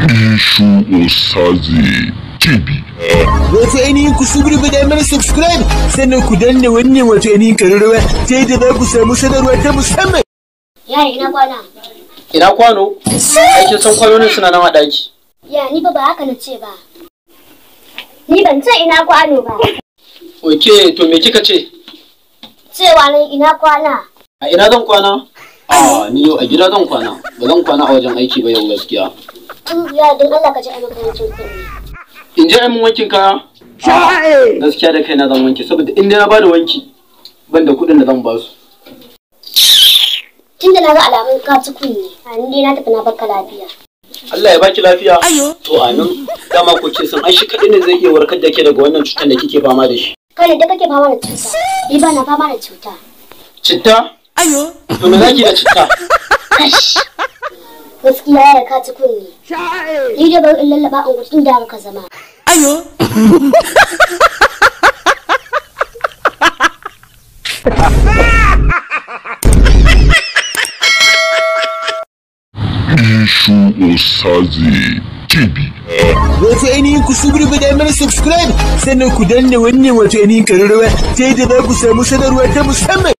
Ishu Osaze TV. Wato ainihin ku da mana subscribe sannan ku danna wannan wato ainihin ƙararrawa ta yadda za ku samu sanarwa ta musamman. Yaya ina kwana? Ina kwano? Aikin san kwanonin suna nan a ɗaki. Ya ni ba haka na ce ba. Ni ban ce ina kwano ba. Oke, to me kika ce? Cewa nan ina kwana. A ina zan kwana? Ni yau a gida zan kwana. Ba zan kwana a wajen aiki ba yau gaskiya. Ya don Allah ka je a makarancin kunne. In je mun wankin kaya? Gaskiya da kaina zan wanke saboda in dai na bada wanki ban da kuɗin da zan ba su. Tunda na ga alamun ka ci kunne, a ni dai na tafi na baka lafiya. Allah ya baki lafiya. To amin. Dama ko ke san ai shi kaɗai ne zai iya warkar da ke daga wannan cutar da kike fama da shi. Kai ne da kake fama da cuta. Ni ba na fama da cuta. Citta? To me zaki da citta? Kash. Gaskiya ya ka ci kunne. Ni da ban lallaba an gutsun da ka zama. Ishu Osaze TV. Wato ainihin ku da mana subscribe sannan ku danna wannan wato ainihin ƙararrawa ta yadda za ku samu sanarwa ta musamman.